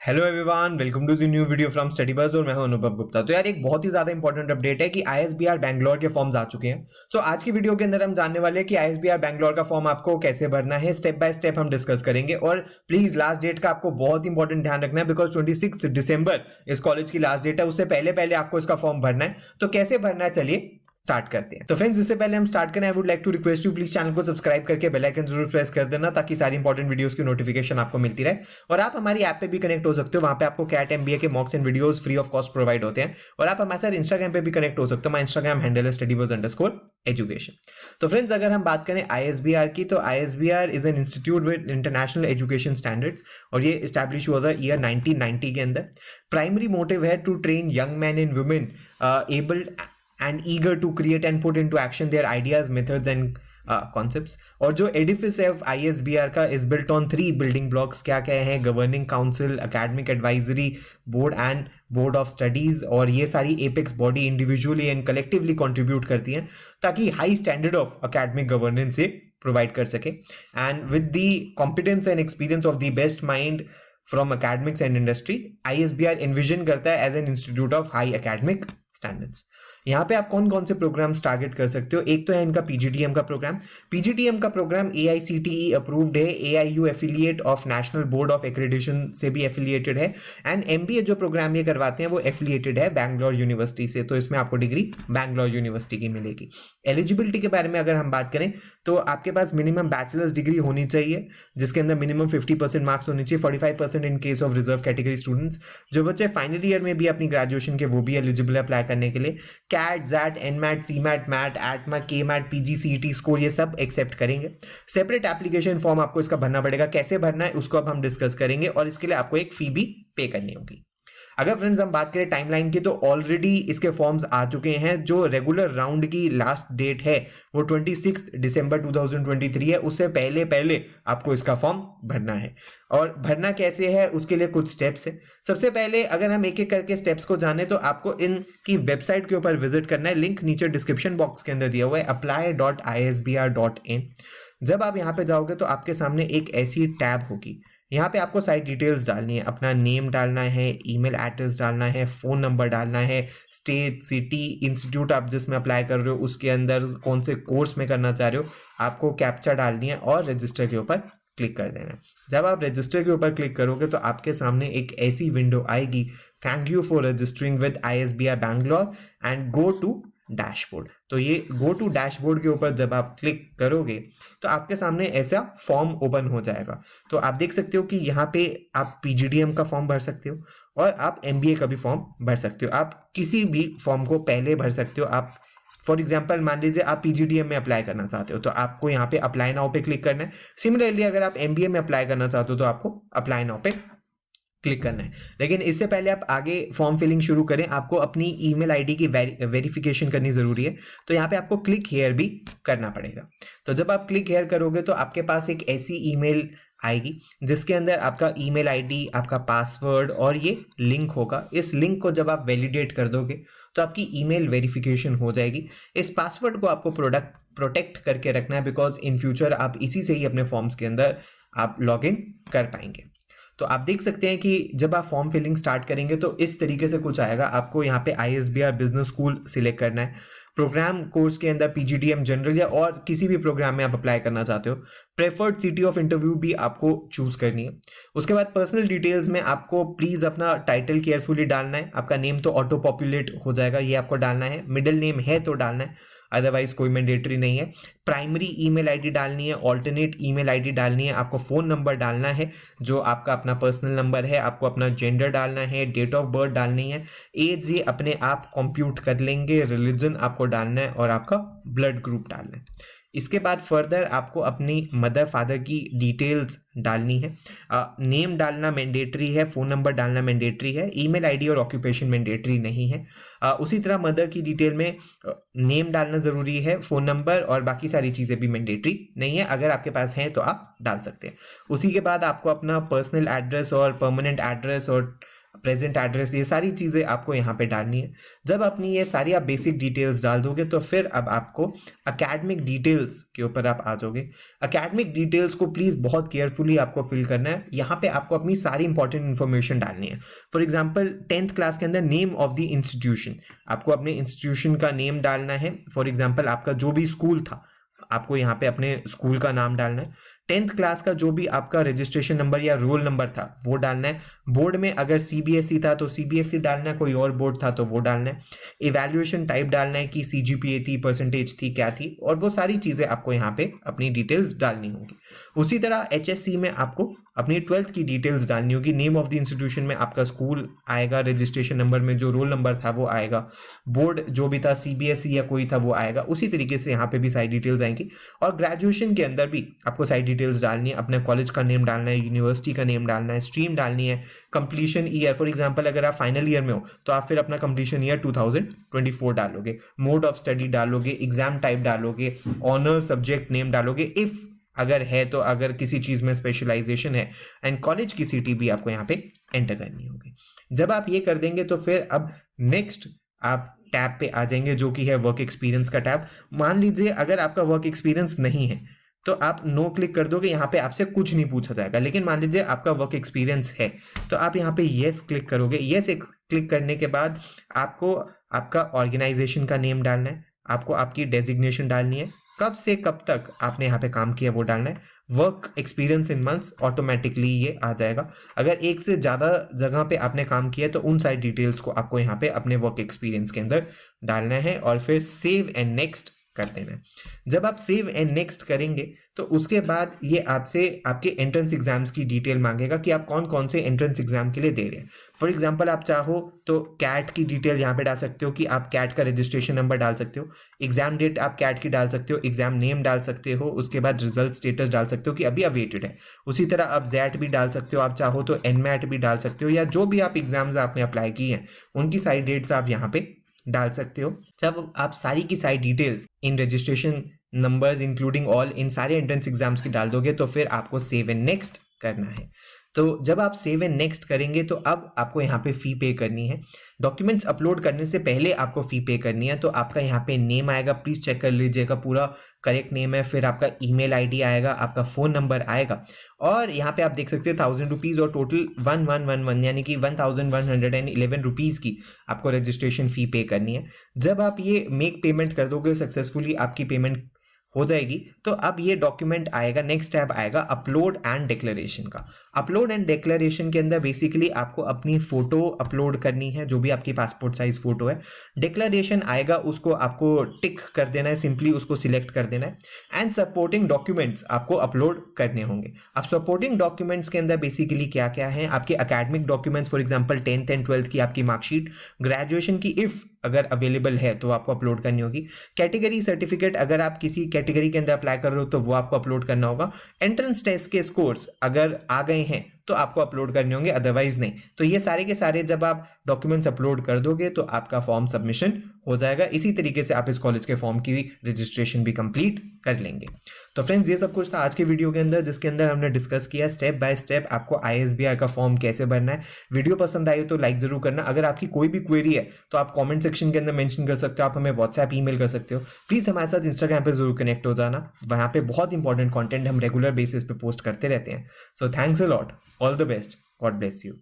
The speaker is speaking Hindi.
Hello everyone, welcome to the new video from Study Buzz और मैं हूं अनुभव गुप्ता। तो यार एक बहुत ही ज्यादा इंपॉर्टेंट अपडेट है कि आईएसबीआर बैंगलोर के फॉर्म्स आ चुके हैं। सो आज की वीडियो के अंदर हम जानने वाले हैं कि आईएसबीआर बैंगलोर का फॉर्म आपको कैसे भरना है, स्टेप बाय स्टेप हम डिस्कस करेंगे। और प्लीज लास्ट डेट का आपको बहुत इंपॉर्टेंट ध्यान रखना है बिकॉज 26 दिसंबर इस कॉलेज की लास्ट डेट है। उससे पहले पहले आपको इसका फॉर्म भरना है। तो कैसे भरना है, चलिए स्टार्ट करते हैं। तो फ्रेंड्स, इससे पहले हम स्टार्ट करें, I would like to request you please channel को सब्सक्राइब करके बेल आइकन जरूर प्रेस कर देना ताकि सारी इंपॉर्टेंट वीडियोस की नोटिफिकेशन आपको मिलती रहे। और आप हमारी ऐप पे भी कनेक्ट हो सकते हो, वहां पे आपको कैट एमबीए के मॉक्स and videos free of cost provide होते हैं। और आप हमारे साथ इंस्टाग्राम पे भी कनेक्ट हो सकते हो, माय इंस्टाग्राम हैंडल है studybuzzunderscore_education। तो फ्रेंड्स, अगर हम बात करें आईएसबीआर की, तो ISBR is an institute with international education standards और ये एस्टैब्लिश हुआ था ईयर 1990 के अंदर। प्राइमरी मोटिव है to train young man and women abled and eager to create and put into action their ideas, methods and concepts। और जो एडिफिस है ISBR का is built on 3 building blocks. क्या क्या है? Governing council, academic advisory board and board of studies. और ये सारी apex body individually and collectively contribute करती हैं ताकि high standard of academic governance से प्रोवाइड कर सके। And with the competence and experience of the best mind from academics and industry, ISBR envision करता है as an institute of high academic standards. यहाँ पे आप कौन कौन से प्रोग्राम्स टारगेट कर सकते हो? एक तो है इनका पीजीडीएम का प्रोग्राम। पीजीडीएम का प्रोग्राम AICTE अप्रूव्ड है, AIU affiliate of national board of accreditation से भी एफिलिएटेड है। एंड MBA जो प्रोग्राम ये करवाते हैं वो एफिलिएटेड है बैंगलोर यूनिवर्सिटी से, तो इसमें आपको डिग्री बैंगलोर यूनिवर्सिटी की मिलेगी। एलिजिबिलिटी के बारे में अगर हम बात करें तो आपके पास मिनिमम बैचलर्स डिग्री होनी चाहिए जिसके अंदर मिनिमम 50% मार्क्स होनी चाहिए, 45% in case of reserve category students. जो बच्चे फाइनल ईयर में भी अपनी ग्रेजुएशन के वो भी एलिजिबल है अप्लाई करने के लिए। CAT, XAT, NMAT, CMAT, MAT, ATMA, KMAT, PGCET score ये सब एक्सेप्ट करेंगे। सेपरेट एप्लीकेशन फॉर्म आपको इसका भरना पड़ेगा। कैसे भरना है उसको अब हम डिस्कस करेंगे और इसके लिए आपको एक फी भी पे करनी होगी। अगर फ्रेंड्स हम बात करें टाइमलाइन की, तो ऑलरेडी इसके फॉर्म्स आ चुके हैं। जो रेगुलर राउंड की लास्ट डेट है वो 26 दिसंबर 2023 है। उससे पहले पहले आपको इसका फॉर्म भरना है। और भरना कैसे है उसके लिए कुछ स्टेप्स है। सबसे पहले अगर हम एक एक करके स्टेप्स को जाने तो आपको इनकी वेबसाइट के ऊपर विजिट करना है। लिंक नीचे डिस्क्रिप्शन बॉक्स के अंदर दिया हुआ है, apply.isbr.in। जब आप यहाँ पे जाओगे तो आपके सामने एक ऐसी टैब होगी। यहाँ पे आपको सारी डिटेल्स डालनी है, अपना नेम डालना है, ईमेल एड्रेस डालना है, फोन नंबर डालना है, स्टेट, सिटी, इंस्टीट्यूट आप जिसमें अप्लाई कर रहे हो उसके अंदर कौन से कोर्स में करना चाह रहे हो, आपको कैप्चा डालनी है और रजिस्टर के ऊपर क्लिक कर देना है। जब आप रजिस्टर के ऊपर क्लिक करोगे तो आपके सामने एक ऐसी विंडो आएगी, thank you for registering with ISBR Bangalore and go to dashboard. तो ये गो टू डैशबोर्ड के ऊपर जब आप क्लिक करोगे तो आपके सामने ऐसा फॉर्म ओपन हो जाएगा। तो आप देख सकते हो कि यहाँ पे आप पीजीडीएम का फॉर्म भर सकते हो और आप MBA का भी फॉर्म भर सकते हो। आप किसी भी फॉर्म को पहले भर सकते हो। आप फॉर एग्जाम्पल मान लीजिए आप पीजीडीएम में अप्लाई करना चाहते हो तो आपको यहाँ पे अप्लाई नाउ पे क्लिक करना है। सिमिलरली अगर आप MBA में अप्लाई करना चाहते हो तो आपको अप्लाई नाउ पे क्लिक करना है। लेकिन इससे पहले आप आगे फॉर्म फिलिंग शुरू करें, आपको अपनी ईमेल आईडी की वेरिफिकेशन करनी जरूरी है। तो यहाँ पे आपको क्लिक हेयर भी करना पड़ेगा। तो जब आप क्लिक हेयर करोगे तो आपके पास एक ऐसी ईमेल आएगी जिसके अंदर आपका ईमेल आईडी, आपका पासवर्ड और ये लिंक होगा। इस लिंक को जब आप वैलिडेट कर दोगे तो आपकी ईमेल वेरिफिकेशन हो जाएगी। इस पासवर्ड को आपको प्रोटेक्ट करके रखना है बिकॉज इन फ्यूचर आप इसी से ही अपने फॉर्म्स के अंदर आप लॉग इन कर पाएंगे। तो आप देख सकते हैं कि जब आप फॉर्म फिलिंग स्टार्ट करेंगे तो इस तरीके से कुछ आएगा। आपको यहाँ पे ISBR बिजनेस स्कूल सिलेक्ट करना है। प्रोग्राम कोर्स के अंदर पीजीडीएम जनरल या और किसी भी प्रोग्राम में आप अप्लाई करना चाहते हो। प्रेफर्ड सिटी ऑफ इंटरव्यू भी आपको चूज करनी है। उसके बाद पर्सनल डिटेल्स में आपको प्लीज अपना टाइटल केयरफुली डालना है। आपका नेम तो ऑटो पॉपुलेट हो जाएगा, ये आपको डालना है। मिडिल नेम है तो डालना है, अदरवाइज कोई मैंडेटरी नहीं है। प्राइमरी ईमेल आईडी डालनी है, ऑल्टरनेट ईमेल आईडी डालनी है। आपको फोन नंबर डालना है जो आपका अपना पर्सनल नंबर है। आपको अपना जेंडर डालना है, डेट ऑफ बर्थ डालनी है, एज ये अपने आप कंप्यूट कर लेंगे, रिलीजन आपको डालना है और आपका ब्लड ग्रुप डालना है। इसके बाद फर्दर आपको अपनी मदर फादर की डिटेल्स डालनी है। नेम डालना मैंडेटरी है, फोन नंबर डालना मैंडेटरी है, ईमेल आईडी और ऑक्यूपेशन मैंडेटरी नहीं है। उसी तरह मदर की डिटेल में नेम डालना जरूरी है, फोन नंबर और बाकी सारी चीजें भी मैंडेटरी नहीं है। अगर आपके पास है तो आप डाल सकते हैं। उसी के बाद आपको अपना पर्सनल एड्रेस और परमानेंट एड्रेस और प्रेजेंट एड्रेस, ये सारी चीज़ें आपको यहाँ पे डालनी है। जब अपनी ये सारी आप बेसिक डिटेल्स डाल दोगे तो फिर अब आपको अकेडमिक डिटेल्स के ऊपर आप आ जाओगे। अकेडमिक डिटेल्स को प्लीज़ बहुत केयरफुली आपको फिल करना है। यहाँ पे आपको अपनी सारी इंपॉर्टेंट इन्फॉर्मेशन डालनी है। फॉर एग्जाम्पल 10th क्लास के अंदर नेम ऑफ द इंस्टीट्यूशन, आपको अपने इंस्टीट्यूशन का नेम डालना है। फॉर एग्जाम्पल आपका जो भी स्कूल था, आपको यहाँ पे अपने स्कूल का नाम डालना है। 10th क्लास का जो भी आपका रजिस्ट्रेशन नंबर या रोल नंबर था वो डालना है। बोर्ड में अगर सीबीएसई था तो सीबीएसई डालना है, कोई और बोर्ड था तो वो डालना है। इवैल्यूएशन टाइप डालना है कि सीजीपीए थी, परसेंटेज थी, क्या थी, और वो सारी चीज़ें आपको यहाँ पे अपनी डिटेल्स डालनी होगी। उसी तरह एचएससी में आपको अपनी 12th की डिटेल्स डालनी होगी। नेम ऑफ द इंस्टीट्यूशन में आपका स्कूल आएगा, रजिस्ट्रेशन नंबर में जो रोल नंबर था वो आएगा, बोर्ड जो भी था सीबीएसई या कोई था वो आएगा। उसी तरीके से यहाँ पे भी सारी डिटेल्स आएंगी। और ग्रेजुएशन के अंदर भी आपको सारी डिटेल्स डालनी है। अपने कॉलेज का नेम डालना है, यूनिवर्सिटी का नेम डालना है, स्ट्रीम डालनी है, कंप्लीशन ईयर। फॉर एग्जांपल अगर आप फाइनल ईयर में हो तो आप फिर अपना कंप्लीशन ईयर 2024 डालोगे, मोड ऑफ स्टडी डालोगे, एग्जाम टाइप डालोगे, ऑनर सब्जेक्ट नेम डालोगे इफ अगर है तो, अगर किसी चीज में स्पेशलाइजेशन है, एंड कॉलेज की सिटी भी आपको यहाँ पे एंटर करनी होगी। जब आप ये कर देंगे तो फिर अब नेक्स्ट आप टैब पे आ जाएंगे जो कि है वर्क एक्सपीरियंस का टैब। मान लीजिए अगर आपका वर्क एक्सपीरियंस नहीं है तो आप नो क्लिक कर दोगे, यहाँ पे आपसे कुछ नहीं पूछा जाएगा। लेकिन मान लीजिए आपका वर्क एक्सपीरियंस है तो आप यहाँ पे येस क्लिक करोगे। येस क्लिक करने के बाद आपको आपका ऑर्गेनाइजेशन का नेम डालना है, आपको आपकी डेजिग्नेशन डालनी है, कब से कब तक आपने यहाँ पे काम किया वो डालना है, work experience in months, automatically ये आ जाएगा। अगर एक से ज़्यादा जगह पे आपने काम किया तो उन सारी डिटेल्स को आपको यहाँ पे अपने वर्क एक्सपीरियंस के अंदर डालना है और फिर सेव एंड नेक्स्ट कर देना है। जब आप सेव एंड नेक्स्ट करेंगे तो उसके बाद ये आपसे आपके एंट्रेंस एग्जाम्स की डिटेल मांगेगा कि आप कौन कौन से एंट्रेंस एग्जाम के लिए दे रहे हैं। फॉर एग्जांपल आप चाहो तो कैट की डिटेल यहाँ पे डाल सकते हो कि आप कैट का रजिस्ट्रेशन नंबर डाल सकते हो, एग्जाम डेट आप कैट की डाल सकते हो, एग्जाम नेम डाल सकते हो, उसके बाद रिजल्ट स्टेटस डाल सकते हो कि अभी अवेटेड है। उसी तरह आप जैट भी डाल सकते हो, आप चाहो तो एनमैट भी डाल सकते हो, या जो भी आप एग्जाम्स आपने अप्लाई किए हैं उनकी सारी डेट्स आप यहाँ पे डाल सकते हो। जब आप सारी की सारी details in registration numbers including all in सारे एंट्रेंस एग्जाम्स की डाल दोगे तो फिर आपको सेव एंड नेक्स्ट करना है। तो जब आप सेव एंड नेक्स्ट करेंगे तो अब आपको यहाँ पे फी पे करनी है। डॉक्यूमेंट्स अपलोड करने से पहले आपको फी पे करनी है। तो आपका यहाँ पे नेम आएगा, प्लीज चेक कर लीजिएगा पूरा करेक्ट नेम है, फिर आपका ईमेल आईडी आएगा, आपका फोन नंबर आएगा, और यहाँ पे आप देख सकते हैं 1000 रुपीज़ और टोटल 1111 यानी कि 1111 रुपीज़ की आपको रजिस्ट्रेशन फी पे करनी है। जब आप ये मेक पेमेंट कर दोगे सक्सेसफुली, आपकी पेमेंट हो जाएगी, तो अब ये डॉक्यूमेंट आएगा, नेक्स्ट टैब आएगा अपलोड एंड डिक्लेरेशन का। अपलोड एंड डिक्लेरेशन के अंदर बेसिकली आपको अपनी फोटो अपलोड करनी है, जो भी आपकी पासपोर्ट साइज फोटो है। डिक्लेरेशन आएगा, उसको आपको टिक कर देना है, सिंपली उसको सिलेक्ट कर देना है, एंड सपोर्टिंग डॉक्यूमेंट्स आपको अपलोड करने होंगे। अब सपोर्टिंग डॉक्यूमेंट्स के अंदर बेसिकली क्या क्या है, आपके academic documents, for example 10th and 12th की आपकी मार्कशीट, ग्रेजुएशन की इफ अगर अवेलेबल है तो आपको अपलोड करनी होगी, कैटेगरी सर्टिफिकेट अगर आप किसी कैटेगरी के अंदर अप्लाई कर रहे हो तो वो आपको अपलोड करना होगा, एंट्रेंस टेस्ट के स्कोर्स अगर आ गए हैं तो आपको अपलोड करने होंगे, अदरवाइज नहीं। तो ये सारे के सारे जब आप डॉक्यूमेंट्स अपलोड कर दोगे तो आपका फॉर्म सबमिशन हो जाएगा। इसी तरीके से आप इस कॉलेज के फॉर्म की रजिस्ट्रेशन भी कंप्लीट कर लेंगे। तो फ्रेंड्स, ये सब कुछ था आज के वीडियो के अंदर, जिसके अंदर हमने डिस्कस किया स्टेप बाय स्टेप आपको ISBR का फॉर्म कैसे भरना है। वीडियो पसंद आई तो लाइक जरूर करना। अगर आपकी कोई भी क्वेरी है तो आप कमेंट सेक्शन के अंदर मेंशन कर सकते हो, आप हमें व्हाट्सएप ईमेल कर सकते हो। प्लीज हमारे साथ इंस्टाग्राम पे जरूर कनेक्ट हो जाना, वहां पे बहुत इंपॉर्टेंट कंटेंट हम रेगुलर बेसिस पे पोस्ट करते रहते हैं। So thanks a lot, all the best, God bless you.